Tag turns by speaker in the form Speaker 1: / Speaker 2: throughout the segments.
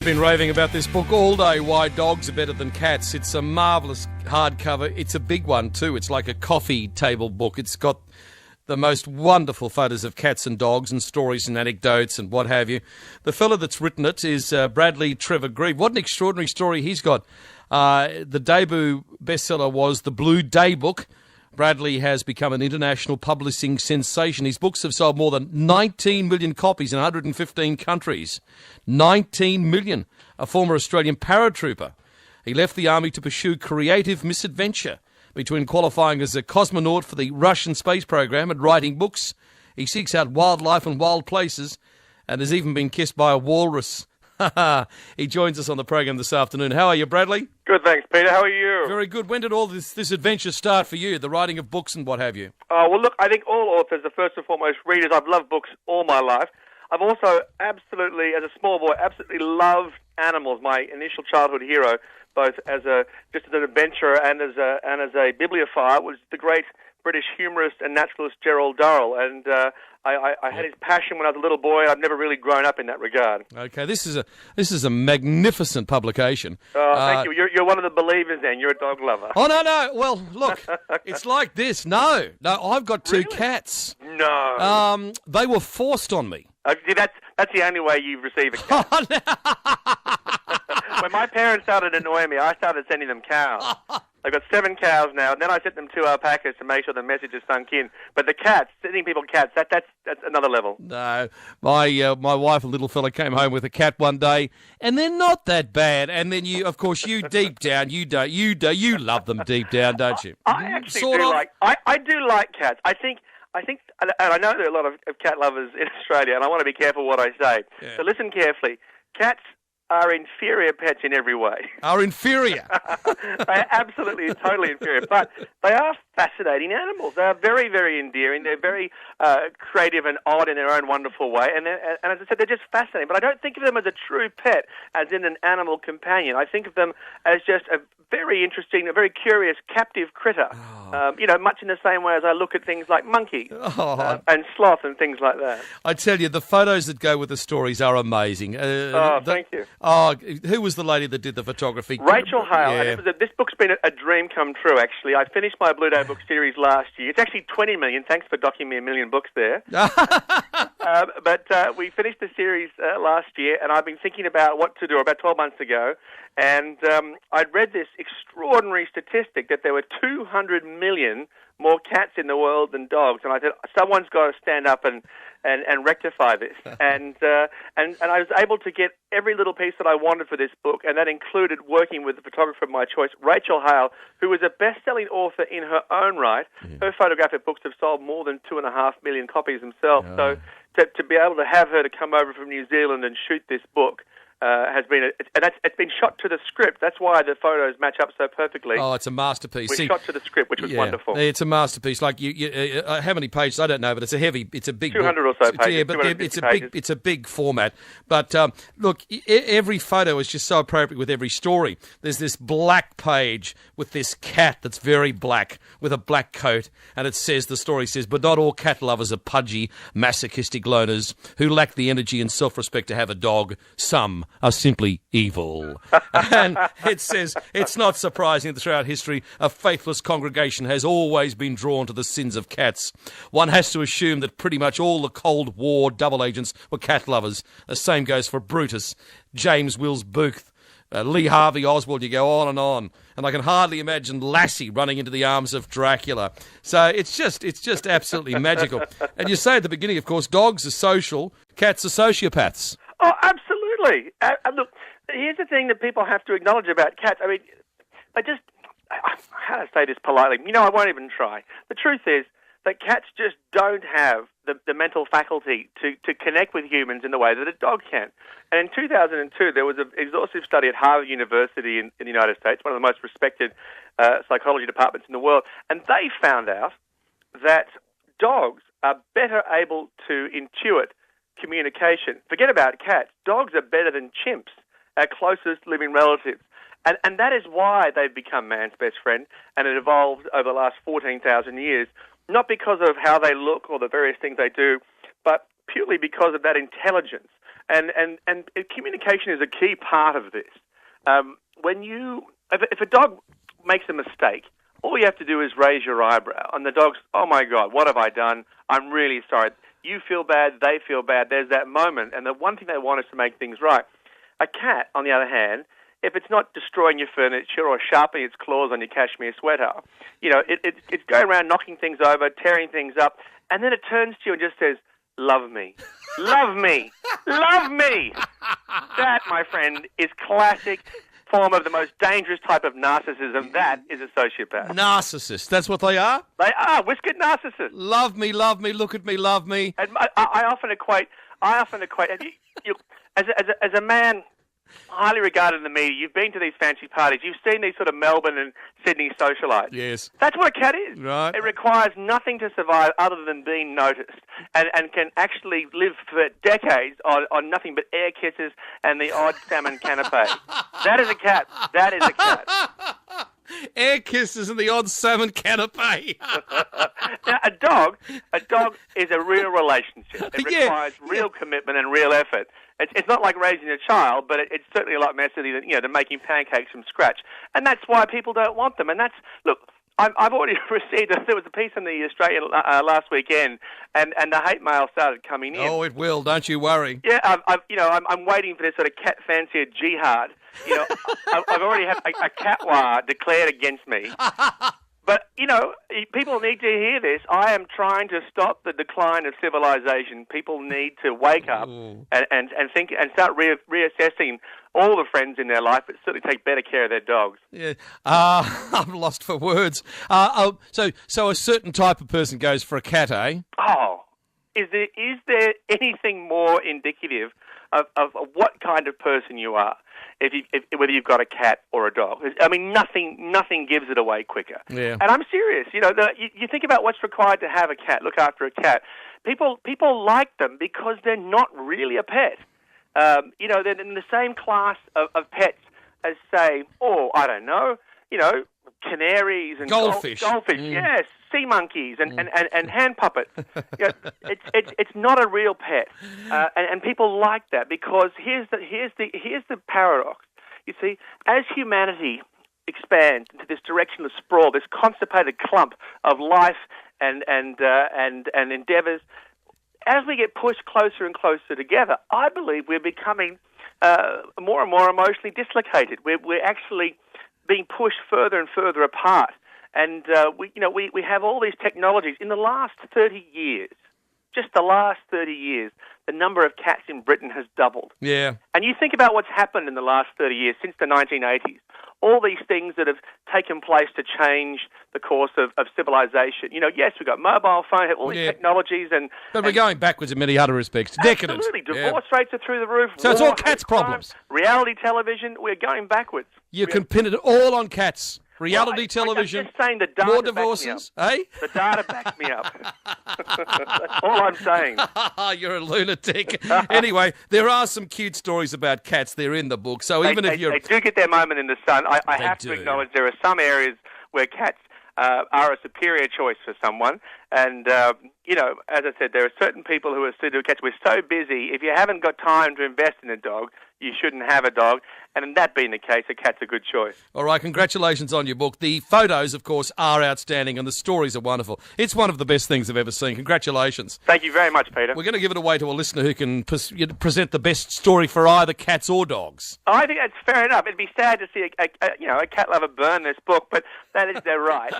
Speaker 1: Been raving about this book all day, Why Dogs Are Better Than Cats. It's a marvellous hardcover. It's a big one too. It's like a coffee table book. It's got the most wonderful photos of cats and dogs and stories and anecdotes and what have you. The fella that's written it is Bradley Trevor Greive. What an extraordinary story he's got. The debut bestseller was The Blue Day Book. Bradley has become an international publishing sensation. His books have sold more than 19 million copies in 115 countries. 19 million. A former Australian paratrooper. He left the army to pursue creative misadventure. Between qualifying as a cosmonaut for the Russian space program and writing books, he seeks out wildlife and wild places and has even been kissed by a walrus. He joins us on the program this afternoon. How are you, Bradley?
Speaker 2: Good, thanks, Peter. How are you?
Speaker 1: Very good. When did all this adventure start for you, the writing of books and what have you?
Speaker 2: Well, look, I think all authors are first and foremost readers. I've loved books all my life. I've also absolutely, as a small boy, absolutely loved animals. My initial childhood hero, both as an adventurer and as a bibliophile, was the great British humorist and naturalist Gerald Durrell. And I had his passion when I was a little boy. I've never really grown up in that regard.
Speaker 1: Okay, this is a magnificent publication.
Speaker 2: Thank you. You're one of the believers then. You're a dog lover.
Speaker 1: Oh, no. Well, look, it's like this. No, I've got two cats.
Speaker 2: No.
Speaker 1: They were forced on me.
Speaker 2: See, that's the only way you receive a cat.
Speaker 1: Oh, no.
Speaker 2: When my parents started annoying me, I started sending them cows. I've got 7 cows now, and then I sent them 2 alpacas to make sure the message is sunk in. But the cats, sending people cats, that's another level.
Speaker 1: No, my wife, a little fella, came home with a cat one day, and they're not that bad. And then you deep down, you love them deep down, don't you?
Speaker 2: I actually I do like cats. I think, and I know there are a lot of cat lovers in Australia, and I want to be careful what I say. Yeah. So listen carefully. Cats are inferior pets in every way.
Speaker 1: Are inferior?
Speaker 2: They are absolutely, totally inferior. But they are fascinating animals. They are very, very endearing. They're very creative and odd in their own wonderful way. And as I said, they're just fascinating. But I don't think of them as a true pet, as in an animal companion. I think of them as just a very interesting, a very curious, captive critter. Much in the same way as I look at things like monkeys and sloth and things like that.
Speaker 1: I tell you, the photos that go with the stories are amazing.
Speaker 2: Thank you.
Speaker 1: Oh, who was the lady that did the photography?
Speaker 2: Rachael Hale.
Speaker 1: Yeah.
Speaker 2: And this book's been a dream come true, actually. I finished my Blue Day book series last year. It's actually 20 million. Thanks for docking me 1 million books there. But we finished the series last year, and I've been thinking about what to do about 12 months ago. And I'd read this extraordinary statistic that there were 200 million more cats in the world than dogs. And I said, someone's got to stand up and rectify this. and I was able to get every little piece that I wanted for this book, and that included working with the photographer of my choice, Rachael Hale, who was a best-selling author in her own right. Yeah. Her photographic books have sold more than 2.5 million copies themselves. Oh. So to be able to have her to come over from New Zealand and shoot this book has been, it's been shot to the script. That's why the photos match up so perfectly.
Speaker 1: Oh, it's a masterpiece.
Speaker 2: We shot to the script, which was wonderful.
Speaker 1: It's a masterpiece. Like how many pages? I don't know, but it's a big
Speaker 2: 200 book. Or so pages.
Speaker 1: Yeah, but it's a big format. But look, every photo is just so appropriate with every story. There's this black page with this cat that's very black with a black coat, and the story says, but not all cat lovers are pudgy, masochistic loners who lack the energy and self-respect to have a dog. Some are simply evil. And it says, it's not surprising that throughout history, a faithless congregation has always been drawn to the sins of cats. One has to assume that pretty much all the Cold War double agents were cat lovers. The same goes for Brutus, James Wills Booth, Lee Harvey Oswald. You go on. And I can hardly imagine Lassie running into the arms of Dracula. So it's just absolutely magical. And you say at the beginning, of course, dogs are social, cats are sociopaths.
Speaker 2: Oh, absolutely. Look, here's the thing that people have to acknowledge about cats. I mean, how to say this politely? I won't even try. The truth is that cats just don't have the mental faculty to connect with humans in the way that a dog can. And in 2002, there was an exhaustive study at Harvard University in the United States, one of the most respected psychology departments in the world, and they found out that dogs are better able to intuit communication. Forget about cats. Dogs are better than chimps, our closest living relatives. And that is why they've become man's best friend, and it evolved over the last 14,000 years, not because of how they look or the various things they do, but purely because of that intelligence And communication is a key part of this. If a dog makes a mistake, all you have to do is raise your eyebrow. And the dog's, oh my God, what have I done? I'm really sorry. You feel bad, they feel bad. There's that moment. And the one thing they want is to make things right. A cat, on the other hand, if it's not destroying your furniture or sharpening its claws on your cashmere sweater, it's going around knocking things over, tearing things up, and then it turns to you and just says, love me. Love me. Love me. That, my friend, is classic form of the most dangerous type of narcissism. That is a sociopath.
Speaker 1: Narcissists. That's what they are?
Speaker 2: They are. Whiskered narcissists.
Speaker 1: Love me, look at me, love me.
Speaker 2: And I often equate, as a man highly regarded in the media, you've been to these fancy parties, you've seen these sort of Melbourne and Sydney socialites.
Speaker 1: Yes.
Speaker 2: That's what a cat is.
Speaker 1: Right.
Speaker 2: It requires nothing to survive other than being noticed and can actually live for decades on nothing but air kisses and the odd salmon canapé. That is a cat. That is a cat.
Speaker 1: Air kisses and the odd salmon canapé.
Speaker 2: Now, a dog is a real relationship. It requires real commitment and real effort. It's not like raising a child, but it's certainly a lot messier than making pancakes from scratch. And that's why people don't want them. And I've already received, there was a piece in the Australian last weekend, and the hate mail started coming in.
Speaker 1: Oh, it will. Don't you worry.
Speaker 2: Yeah, I'm waiting for this sort of cat fancier jihad. I've already had a cat war declared against me. But, people need to hear this. I am trying to stop the decline of civilization. People need to wake up and think and start reassessing all the friends in their life, but certainly take better care of their dogs.
Speaker 1: Yeah, I'm lost for words. So a certain type of person goes for a cat, eh? Oh,
Speaker 2: is there anything more indicative of what kind of person you are? Whether you've got a cat or a dog. I mean, nothing gives it away quicker.
Speaker 1: Yeah.
Speaker 2: And I'm serious. You think about what's required to have a cat, look after a cat. People like them because they're not really a pet. They're in the same class of pets as, say, I don't know, canaries and
Speaker 1: goldfish.
Speaker 2: Yes, sea monkeys and hand puppets. It's not a real pet, and people like that because here's the paradox. You see, as humanity expands into this direction of sprawl, this constipated clump of life and endeavours, as we get pushed closer and closer together, I believe we're becoming more and more emotionally dislocated. We're actually being pushed further and further apart. And we have all these technologies. In the last 30 years, just the last 30 years, the number of cats in Britain has doubled.
Speaker 1: Yeah.
Speaker 2: And you think about what's happened in the last 30 years, since the 1980s, all these things that have taken place to change the course of civilization. Yes, we've got mobile phone, all these technologies.
Speaker 1: But we're going backwards in many other respects. Decadent.
Speaker 2: Absolutely. Divorce rates are through the roof.
Speaker 1: So it's all cats' problems.
Speaker 2: Reality television, we're going backwards.
Speaker 1: You can pin it all on cats. Reality television,
Speaker 2: I'm just saying the data
Speaker 1: more divorces,
Speaker 2: eh? The data backs me up. That's all I'm saying.
Speaker 1: You're a lunatic. Anyway, there are some cute stories about cats. They're in the book. So
Speaker 2: they do get their moment in the sun. I have to acknowledge there are some areas where cats are a superior choice for someone. And, as I said, there are certain people who are suited to cats. We're so busy. If you haven't got time to invest in a dog, you shouldn't have a dog. And in that being the case, a cat's a good choice.
Speaker 1: All right, congratulations on your book. The photos, of course, are outstanding and the stories are wonderful. It's one of the best things I've ever seen. Congratulations.
Speaker 2: Thank you very much, Peter.
Speaker 1: We're going to give it away to a listener who can present the best story for either cats or dogs.
Speaker 2: I think that's fair enough. It'd be sad to see a cat lover burn this book, but that is their right.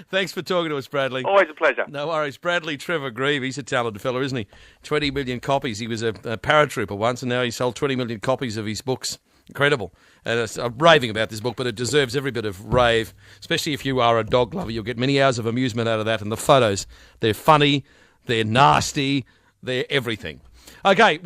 Speaker 1: Thanks for talking to us, Bradley.
Speaker 2: Always a pleasure.
Speaker 1: No worries. Bradley Trevor Greive, he's a talented fellow, isn't he? 20 million copies. He was a paratrooper once, and now he sold 20 million copies of his books. Incredible. And I'm raving about this book, but it deserves every bit of rave, especially if you are a dog lover. You'll get many hours of amusement out of that. And the photos, they're funny, they're nasty, they're everything. Okay,